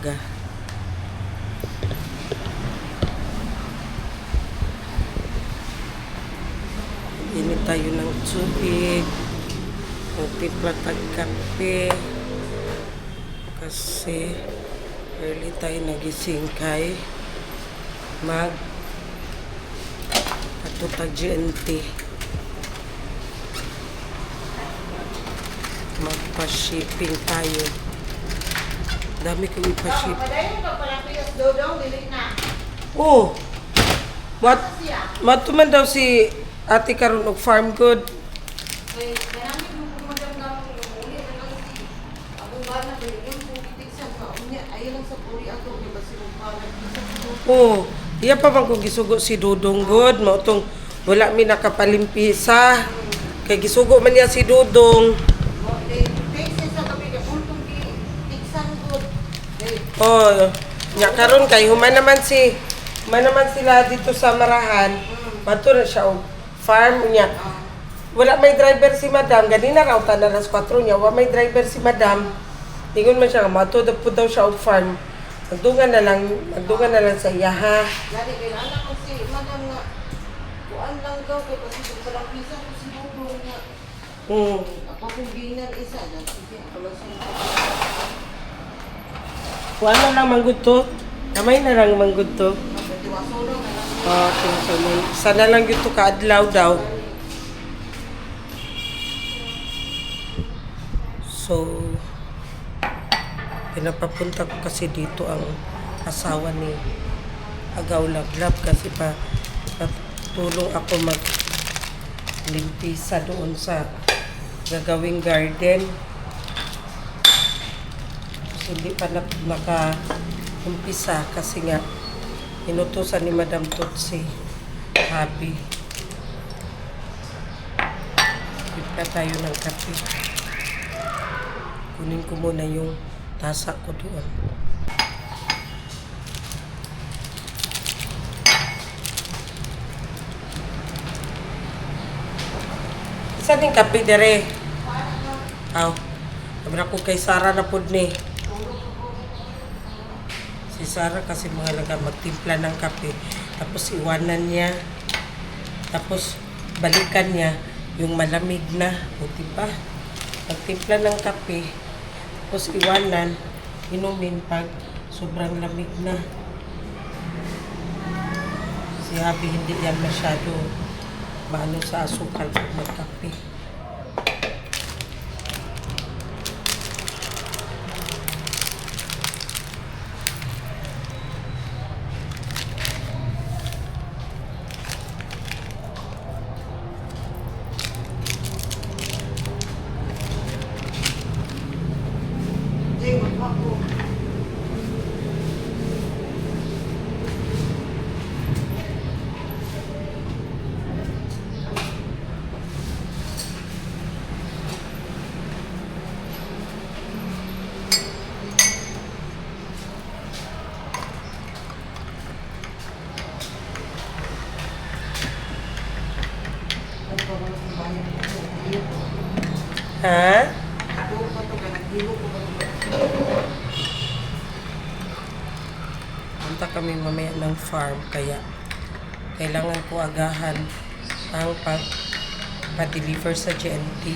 umaga. Init tayo ng tubig. Magtimpla tag kape. Kasi early tayo nagising kay patutag GNT. Magpa-shipping tayo. Dami kong ipa-ship. Oh! Matuman daw si ate karon og farm good. Oh, iya pa bang kung gisugo si Dudong good, mao tong wala mi nakapalimpisa. Kay gisugo man niya si Dudong. Oh, nya karon kay human naman sila dito sa Marahan. Mato na siya og farm niya. Wala may driver si Madam, ganina raw ta na 4 niya, wala may driver si Madam. Tingon man siya, mato daw siya og farm. Magdungan na lang sa iya ha. Lari kay anak ko si Madam nga kuan lang daw kay kasi parang pisa ko si Dudong nga. Ako kung ginan isa na sige ako lang sa. Kuan na lang manggod to. Kamay na lang manggod to. Tiwasolo na lang. Oh, tiwasolo. Sana lang gito kaadlaw daw. So, pinapapunta ko kasi dito ang asawa ni Agaw Lablab kasi patulong ako maglimpisa doon sa gagawing garden. So, hindi pa naka-umpisa kasi nga inutusan ni Madam Tutsi happy. Bigla tayo ng kape. Kunin ko muna yung tasa ko doon. Saan yung kape dere? Aw. Abra ko kay Sarah na pud ni. Si Sarah kasi mga laga magtimpla ng kape. Tapos iwanan niya. Tapos balikan niya yung malamig na. O diba? Magtimpla ng kape. Tapos iwanan, inumin pag sobrang lamig na. Si Habi hindi yan masyado maano sa asukal pag magkape. Ha? Punta kami mamaya ng farm kaya kailangan ko agahan ang pa-deliver sa GNT.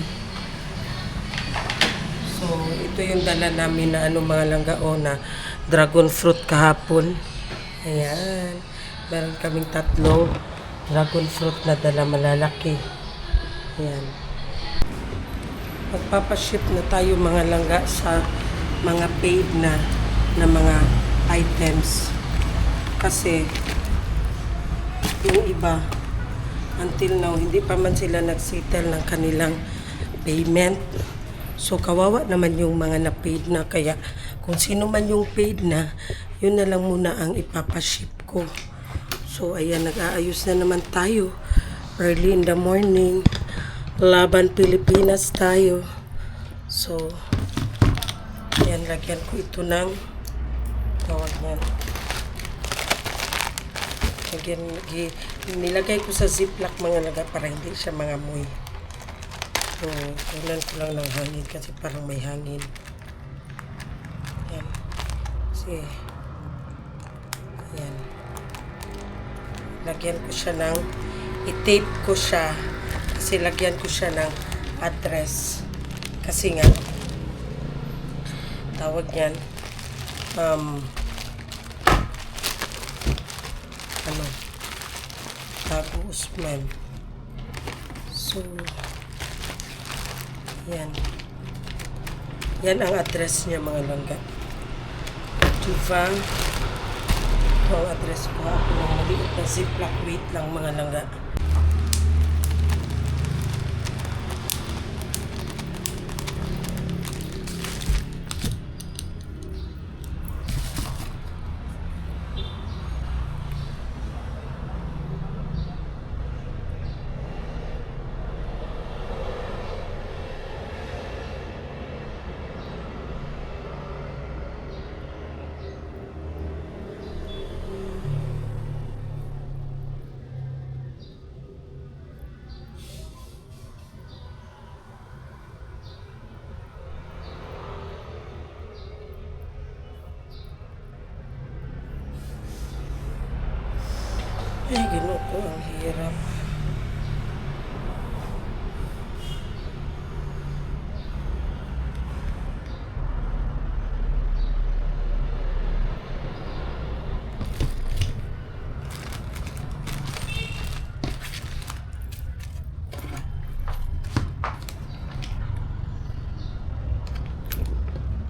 So, ito yung dala namin na mga langgao na dragon fruit kahapon. Ayan. Meron kaming 3 dragon fruit na dala malalaki. Ayan. Magpapaship na tayo mga langga sa mga paid na mga items. Kasi yung iba until now hindi pa man sila nagsettle ng kanilang payment. So kawawa naman yung mga na-paid na, kaya kung sino man yung paid na, yun na lang muna ang ipapaship ko. So ayan, nag-aayos na naman tayo early in the morning. Laban Pilipinas tayo. So, ayan, lagyan ko ito ng tawag yan. Nilagay ko sa ziplock mga laga para hindi siya mangamoy. So, tunan ko lang ng hangin kasi parang may hangin. Ayan. Kasi, ayan. Lagyan ko siya ng, i-tape ko siya. Kasi lagyan ko siya ng address. Kasi nga, tawag niyan, Tago Usman. So, yan. Yan ang address niya, mga langga. Tuva. Ito ang address ko. Ako ng maliit na ziplock. Wait lang, mga langga. Ay, gano'n ko. Ang hirap.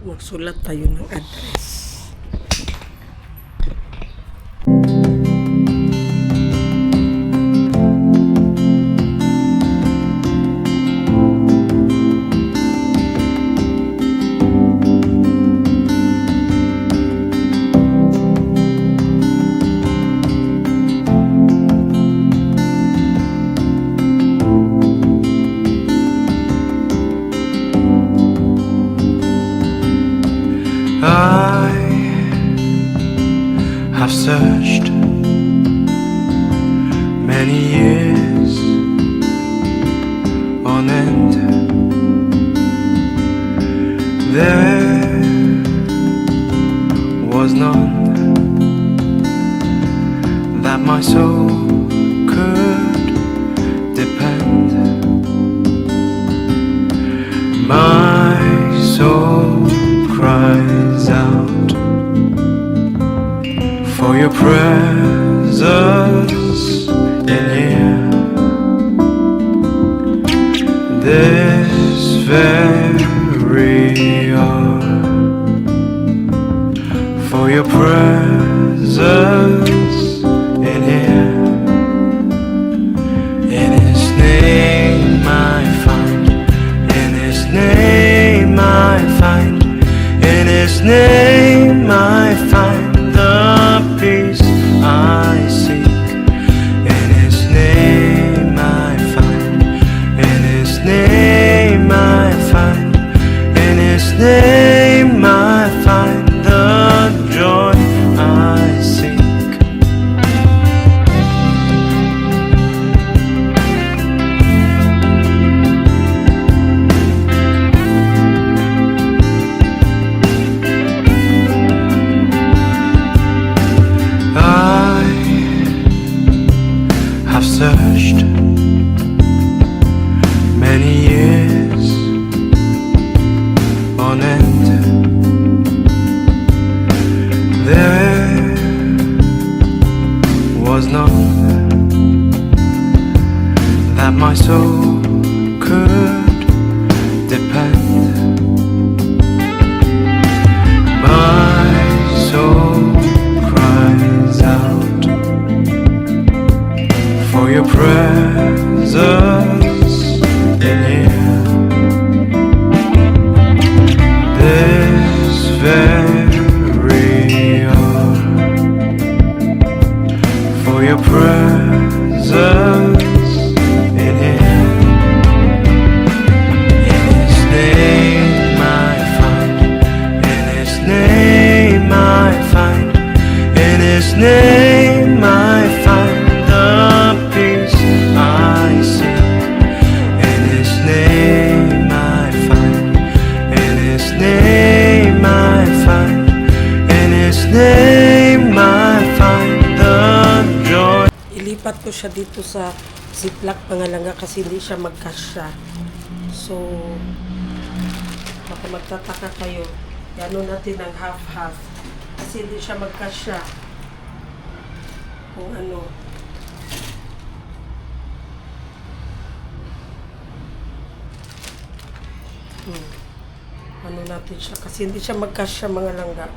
Magsulat tayo ng address. I have searched many years on end. There was none that my soul could depend. My soul cries out for your presence in here. This very hour, for your presence in here. In His name I find, in His name I find, in His name I find the peace I seek. In His name I find, in His name I find, in His name I find the joy I seek. I have searched many years on end. There was none that my soul could depend. My soul cries out for your presence in here. This very hour, for your presence in here. In His name I find, in His name I find, in His name I find the peace I seek. In His name I find, in His name I find, in His name I find the joy. Ilipat ko siya dito sa ziplock mga langga kasi hindi siya magkasya. So, baka magtataka kayo. Gano'n natin ng half-half. Kasi hindi siya magkasya. Kung ano. Ano natin siya. Kasi hindi siya magkasya mga langga.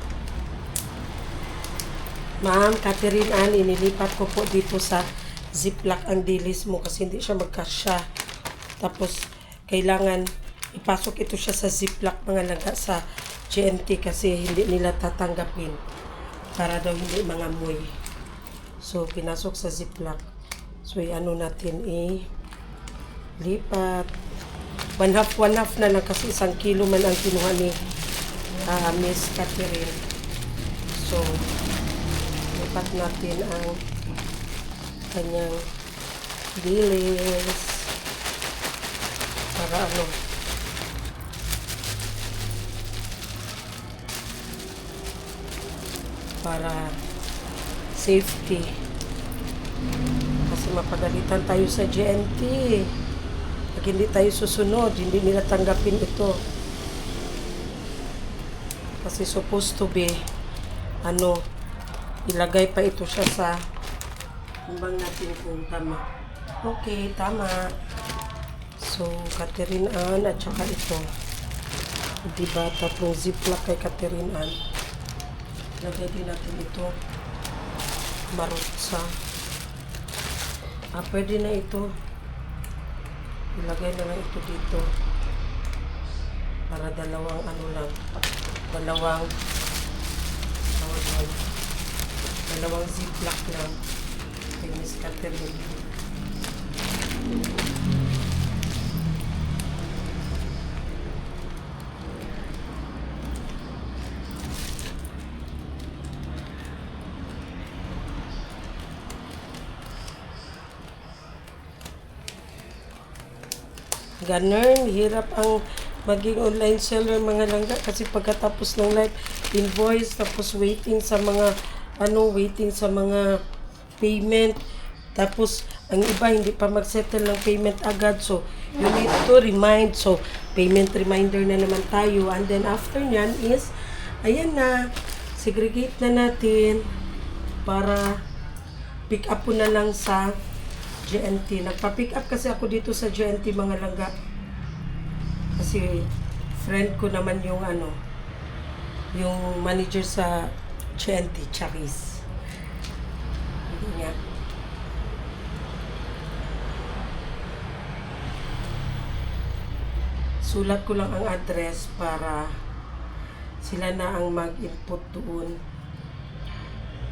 Ma'am, Catherine Ann, inilipat ko po dito sa ziplock ang dilis mo kasi hindi siya magkasya. Tapos, kailangan ipasok ito siya sa ziplock mga langga sa GNT kasi hindi nila tatanggapin para daw hindi mangamoy. So, pinasok sa ziplock. So, ano natin lipat. One half na lang kasi 1 kilo man ang kinuha ni Miss Catherine. So, lipat natin ang kanyang dilis para ano, para safety kasi mapagalitan tayo sa GNT pag hindi tayo susunod, hindi nila tanggapin ito kasi supposed to be ano, ilagay pa ito siya sa bang natin kung tama. Okay, tama. So, Catherine Ann at saka ito. Diba, tatlong ziplock kay Catherine Ann. Lagay din natin ito. Marutsa. Pwede na ito. Ilagay na lang ito dito. Para dalawang ano lang. Dalawang ziplock lang. Kay Miss Catherine. Ganun, hirap ang maging online seller mga langga kasi pagkatapos ng live invoice tapos waiting sa mga payment tapos ang iba hindi pa mag-settle ng payment agad so you need to remind so payment reminder na naman tayo and then after nyan is ayan na segregate na natin para pick up po na lang sa GNT. Nagpa-pick up kasi ako dito sa GNT mga langga. Kasi friend ko naman yung yung manager sa GNT, Charis. Hindi nga. Sulat ko lang ang address para sila na ang mag-input doon.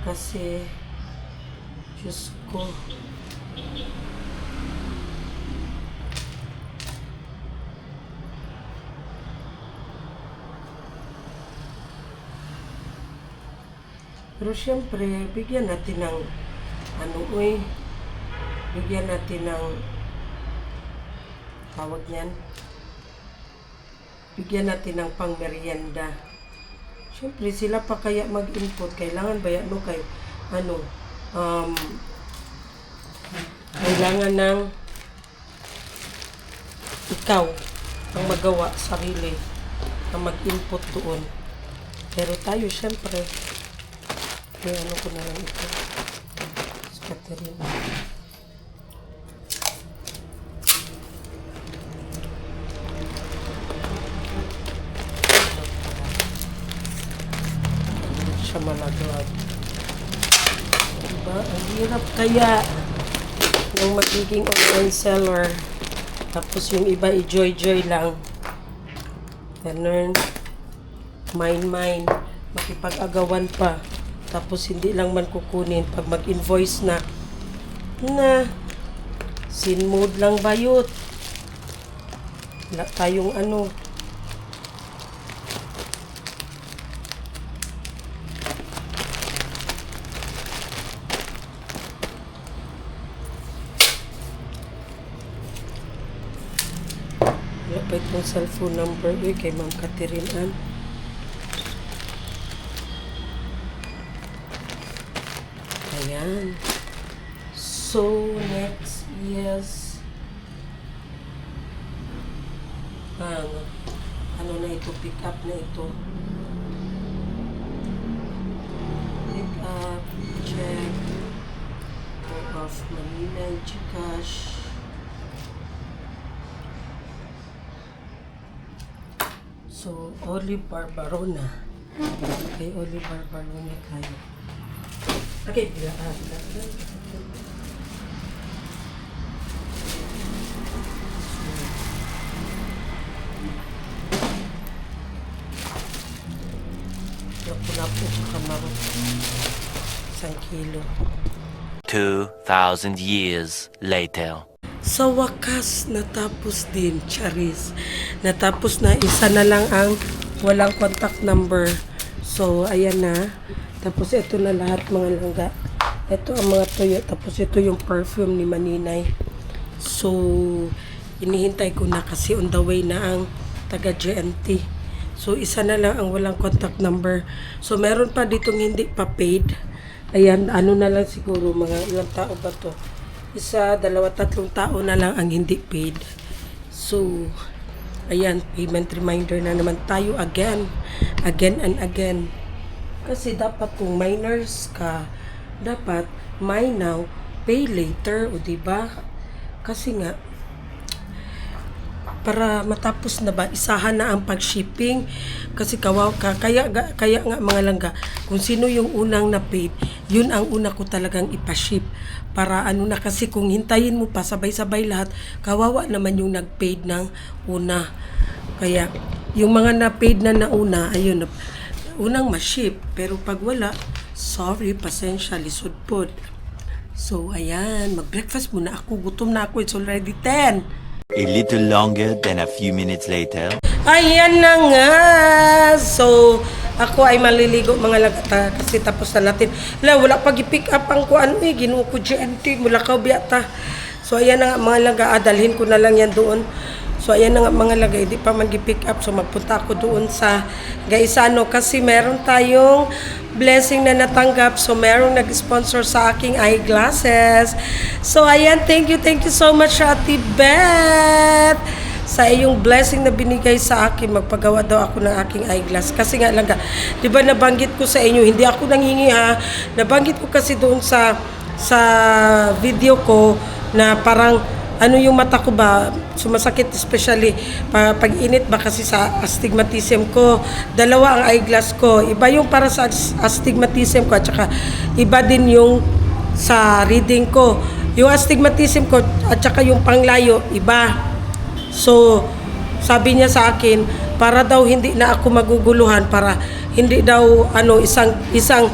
Kasi Diyos ko. Pero syempre, bigyan natin ng bigyan natin ng tawag niyan. Bigyan natin ng pangmerienda. Syempre, sila pa kaya mag-input. Kailangan ba yan kay kailangan ng ikaw ang magawa sarili ang mag-input doon. Pero tayo syempre kaya ko na lang ito sa Catherine. Hindi siya malaglag. Diba? Ang hirap kaya ng magiging online seller. Tapos yung iba i-joy-joy lang. Ganun. Mine. Makipag-agawan pa. Tapos hindi lang man kukunin pag mag-invoice na sin mode lang bayot. Wala tayong wala pa itong cellphone number kay Ma'am Catherine Ann. Ayan. So, next is ano na ito, pick up na ito. Pick up, check, go off Manila, Gcash. So, Olive Barbarona. Okay, Olive Barbarona tayo. Okay, bilaan. Lapu-lapu sa kamarot. 1 kilo. 2,000 years later. Sa wakas, natapos din, Charis. Natapos na, isa na lang ang walang contact number. So, ayan na. Tapos ito na lahat mga langga. Ito ang mga tuyo. Tapos ito yung perfume ni Maninay. So, inihintay ko na kasi on the way na ang taga GNT. So, isa na lang ang walang contact number. So, meron pa ditong hindi pa paid. Ayan, ano na lang siguro, mga ilang tao ba to? 1, 2, 3 tao na lang ang hindi paid. So, ayan, payment reminder na naman tayo again and again. Kasi dapat kung minors ka, dapat buy now, pay later, o diba? Kasi nga, para matapos na ba, isahan na ang pag-shipping. Kasi kaya nga mga langga, kung sino yung unang na-paid, yun ang una ko talagang ipaship. Para ano na, kasi kung hintayin mo pa sabay-sabay lahat, kawawa naman yung nag-paid ng una. Kaya, yung mga na-paid na nauna, ayun, unang ma-ship. Pero pag wala, sorry, pasensya, lisod po. So, ayan, mag-breakfast muna ako. Gutom na ako, it's already 10. A little longer than a few minutes later. Ayan na nga. So, ako ay maliligo mga lagata kasi tapos na natin. Wala pag i-pick up ang kuan ginuo ko GNT mula ka biyata. So, ayan na nga mga laga, dalhin ko na lang yan doon. So, ayan na nga mga laga, hindi pa man i-pick up. So, magpunta ako doon sa Gaisano kasi meron tayong blessing na natanggap. So, merong nag-sponsor sa aking eyeglasses. So, ayan, thank you so much, Ate Beth, sa iyong blessing na binigay sa akin. Magpagawa daw ako ng aking eyeglass. Kasi nga lang, di ba nabanggit ko sa inyo, hindi ako nanghingi ha. Nabanggit ko kasi doon sa video ko na parang ano yung mata ko ba, sumasakit especially pag init ba kasi sa astigmatism ko. Dalawa ang eyeglass ko. Iba yung para sa astigmatism ko at saka iba din yung sa reading ko. Yung astigmatism ko at saka yung panglayo, iba. So, sabi niya sa akin, para daw hindi na ako maguguluhan, para hindi daw isang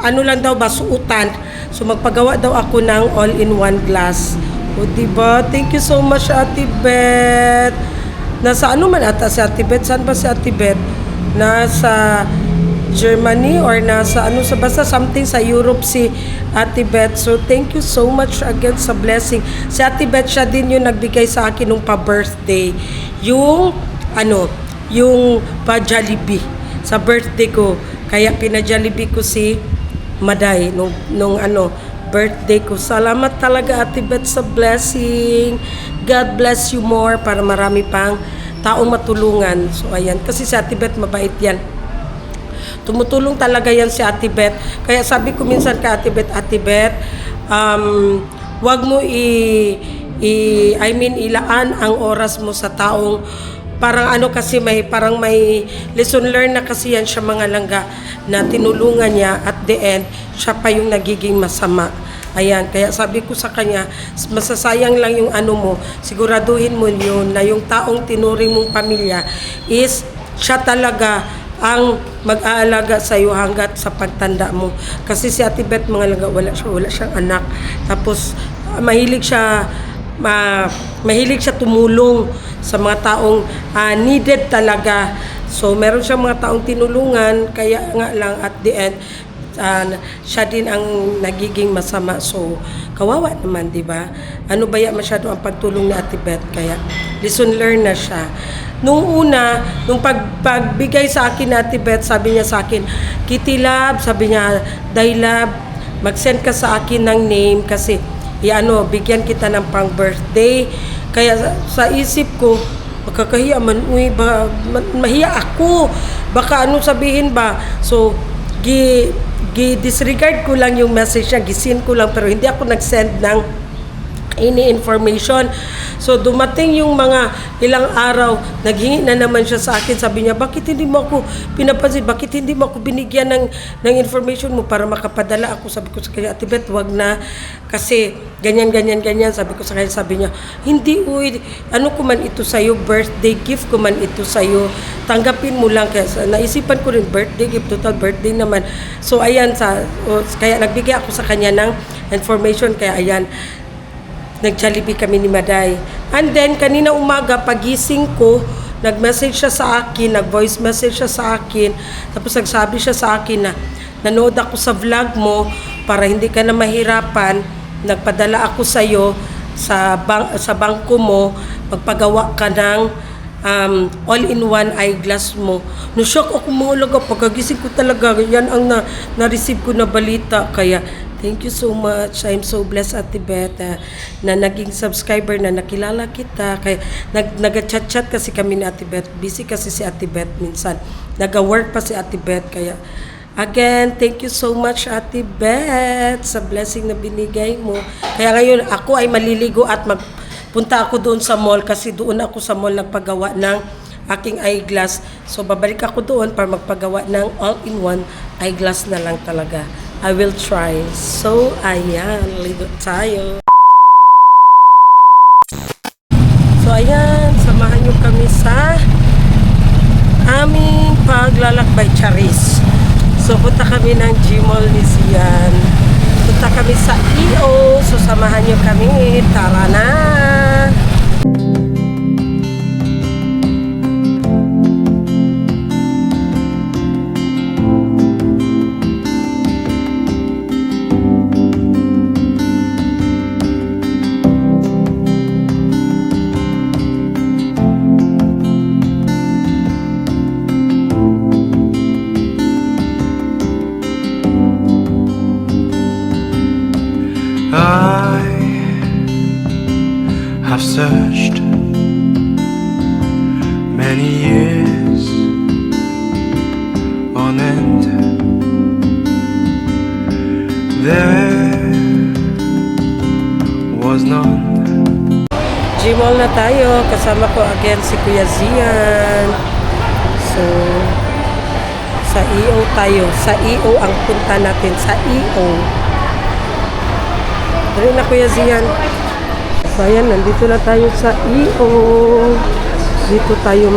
ano lang daw ba, suutan. So, magpagawa daw ako ng all-in-one glass. O, diba? Thank you so much, Ate Beth. Nasa ano man ata si Ate Beth? Saan ba si Ate Beth? Nasa Germany or nasa basta something sa Europe si Ate Beth. So, thank you so much again sa blessing. Si Ate Beth, siya din yung nagbigay sa akin nung pa-birthday. Yung pa-Jollibee sa birthday ko. Kaya pina-Jollibee ko si Maday nung birthday ko. Salamat talaga, Ate Beth, sa blessing. God bless you more para marami pang taong matulungan. So, ayan. Kasi si Ate Beth, mabait yan. Tumutulong talaga yan si Ate Beth. Kaya sabi ko minsan kay Ate Beth, wag mo ilaan ang oras mo sa taong parang kasi may lesson learned na kasi yan siya mga langga na tinulungan niya at the end siya pa yung nagiging masama. Ayan, kaya sabi ko sa kanya, masasayang lang yung mo, siguraduhin mo yun na yung taong tinuring mong pamilya is siya talaga ang mag-aalaga sa iyo hanggat sa pagtanda mo. Kasi si Ate Beth mga langga, wala siyang anak. Tapos mahilig siya tumulong sa mga taong needed talaga. So, meron siyang mga taong tinulungan, kaya nga lang at the end, siya din ang nagiging masama. So, kawawa naman, di ba? Ano ba yan masyado ang pagtulong ni Ate Beth? Kaya, lesson learned na siya. Nung pagbigay sa akin ni Ate Beth, sabi niya sa akin, Kitty Love, sabi niya, Day Love, mag-send ka sa akin ng name kasi bigyan kita ng pang birthday. Kaya sa isip ko, makakahiya man, mahiya ako. Baka sabihin ba? So, disregard ko lang yung message niya, gisin ko lang, pero hindi ako nag-send ng any information. So dumating yung mga ilang araw, naghingi na naman siya sa akin, sabi niya, bakit hindi mo ako pinapansin, bakit hindi mo ako binigyan ng information mo para makapadala ako? Sabi ko sa kanya, Ate Beth, wag na, kasi ganyan, sabi ko sa kanya, sabi niya, hindi, ko man ito sa'yo, birthday gift ko man ito sa'yo, tanggapin mo lang. Kaya naisipan ko rin, birthday gift, total birthday naman. So ayan, kaya nagbigay ako sa kanya ng information, kaya ayan, nag-Jollibee kami ni Maday. And then, kanina umaga, pagising ko, nag-message siya sa akin, nag-voice message siya sa akin, tapos nagsabi siya sa akin na, nanood ako sa vlog mo, para hindi ka na mahirapan, nagpadala ako sa'yo, sa bangko mo, magpagawa ka ng all-in-one eyeglass mo. No-shock ako mga laga, pagkagising ko talaga, yan ang na-receive ko na balita, kaya, thank you so much. I'm so blessed, Ate Beth, na naging subscriber, na nakilala kita. Kaya nag-chat-chat kasi kami ni Ate Beth. Busy kasi si Ate Beth minsan. Nag-work pa si Ate Beth. Kaya, again, thank you so much, Ate Beth, sa blessing na binigay mo. Kaya ngayon, ako ay maliligo at magpunta ako doon sa mall kasi doon ako sa mall nagpagawa ng aking eyeglass. So, babalik ako doon para magpagawa ng all-in-one eyeglass na lang talaga. I will try. So, ayan, ligo tayo. So, ayan, samahan nyo kami sa aming paglalakbay, Charis. So, punta kami ng Gmall ni Sian. Punta kami sa EO. So, samahan nyo kami. Tara na! I have searched many years on end. There was none. Gmall na tayo. Kasama ko again si Kuya Zian. So, sa EO tayo. Sa EO ang punta natin. Sa EO. Dali na, Kuya Zian. So, ayan, nandito na tayo sa EO. Dito tayo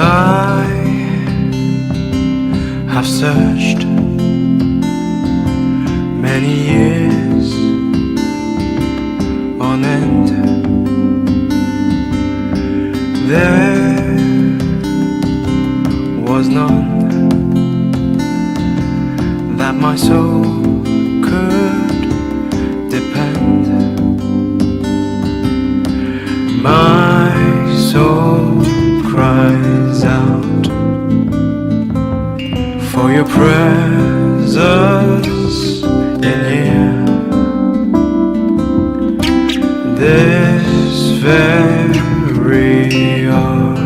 I have searched many years on end. There was none that my soul could depend. My soul cries out for your presence in here. This very hour,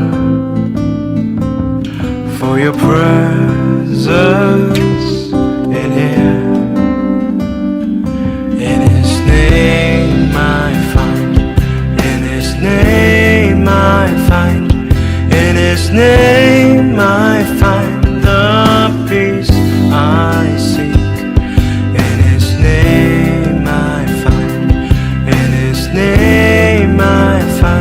for your presence in here. In His name I find, in His name I find, in His name I find the peace I seek. In His name I find, in His name I find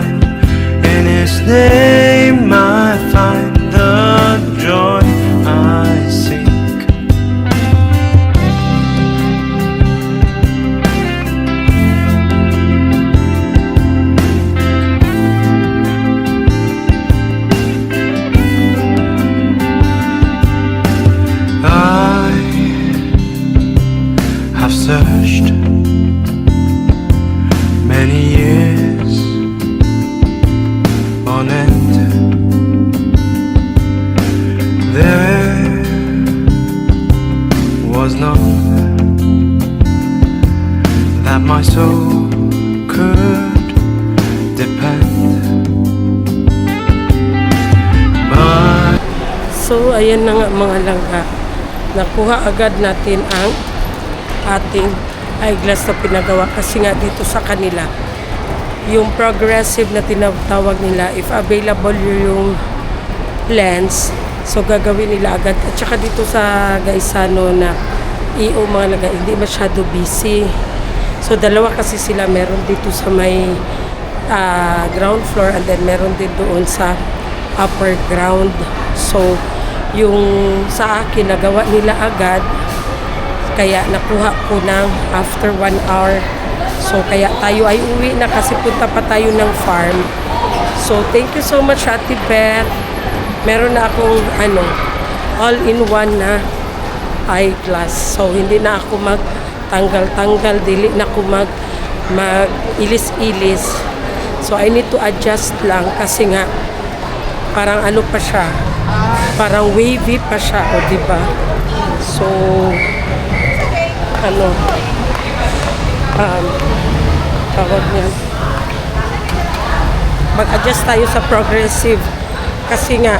searched many years on end. There was none that my soul could depend. But So, ayan na nga mga langga. Nakuha agad natin ang ating eyeglass na pinagawa kasi nga dito sa kanila yung progressive na tinatawag nila, if available yung lens, so gagawin nila agad. At saka dito sa Gaisano na EO mga langga, hindi masyado busy. So, dalawa kasi sila, meron dito sa may ground floor and then meron din doon sa upper ground. So, yung sa akin, nagawa nila agad. Kaya nakuha ko ng after 1 hour. So, kaya tayo ay uwi na kasi punta pa tayo ng farm. So, thank you so much, Ate Beth. Meron na akong all-in-one na eyeglass. So, hindi na ako magtanggal-tanggal, dili na ako mag-ilis-ilis. So, I need to adjust lang kasi nga parang pa siya, parang wavy pa siya, o diba? So, tawag niyan, mag-adjust tayo sa progressive kasi nga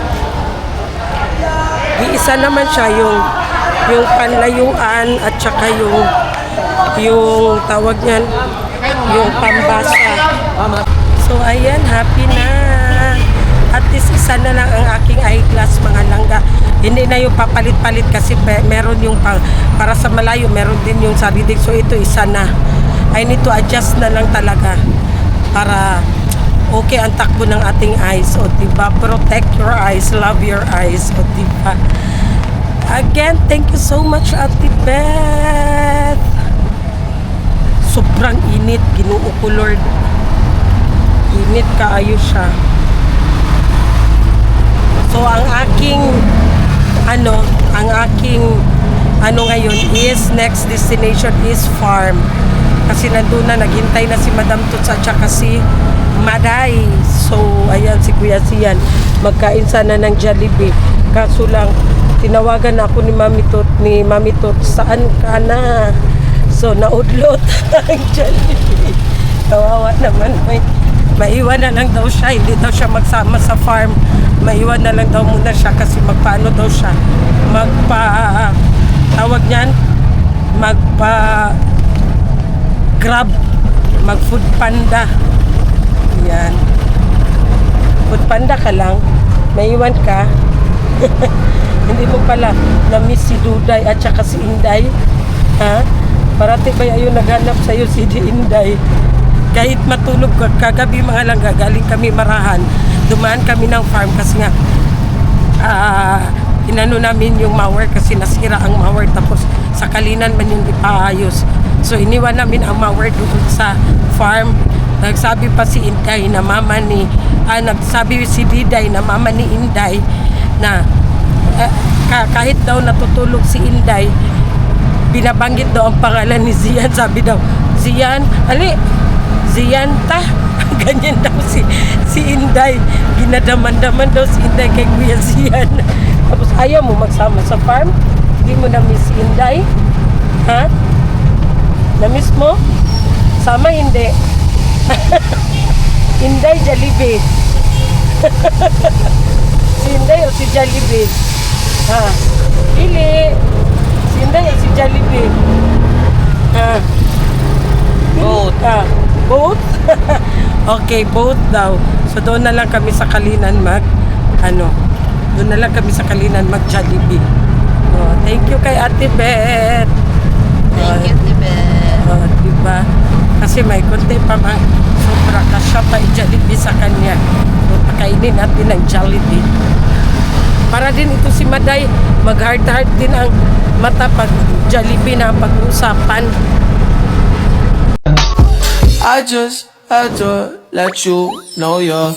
iisa naman siya yung panlayuan at saka yung tawag niyan, yung pambasa. So, ayan, happy na. At least isa na lang ang aking eyeglass mga langga. Hindi na yung papalit-palit kasi meron yung para sa malayo, meron din yung sa reading. So ito isa na. I need to adjust na lang talaga para okay ang takbo ng ating eyes. O diba? Protect your eyes, love your eyes. O diba? Again, thank you so much, Ate Beth. Sobrang init, Ginoo ko Lord. Init kaayo siya. So, ang aking ngayon is, next destination is farm. Kasi nandun na, naghintay na si Madam Tuts at saka si Maday. So, ayan, si Kuya Sian. Magkain sana ng Jollibee. Kaso lang, tinawagan ako ni Mami Tot, saan ka na? So, naudlot ang Jollibee. Kawawa naman, maiwan na lang daw siya, hindi daw siya magsama sa farm. Maiwan na lang daw muna siya kasi magpaano daw siya, tawag niyan, grab, food panda. Yan, food panda ka lang, maiwan ka. Hindi mo pala na-miss si Duday at saka si Inday, ha? Parati ba yun naghanap sa'yo si Inday? Kahit matulog kagabi mga langga, galing kami Marahan, dumaan kami ng farm kasi nga inano namin yung mower kasi nasira ang mower, tapos sa Kalinan man yung ipaayos. So iniwan namin ang mower doon sa farm. Nagsabi pa si Inday na mama ni nagsabi si Diday na mama ni Inday na kahit daw natutulog si Inday, binabanggit daw ang pangalan ni Zian. Sabi daw, Zian, ali, Zian ta. Ganyan daw si Inday. Ginadaman-daman daw si Inday kay Kuya Zian. Tapos ayaw mo magsama sa farm? Hindi mo na-miss si Inday? Ha? Na-miss mo? Sama hindi? Inday, Jollibee. Si Inday o si Jollibee? Ha? Pili. Si Inday o si Jollibee? Ha? Both. Both? Okay, both daw. So doon na lang kami sa Kalinan doon na lang kami sa Kalinan mag-Jollibee. Oh, thank you kay Ate Beth. Thank you, Tibe. Oh, diba? Kasi may konti pa sobra kasya pa i-Jollibee sa kanya. So, pakainin natin ng Jollibee. Para din ito si Maday, mag-heart-heart din ang mata pag Jollibee na pag-usapan. I just had to let you know you're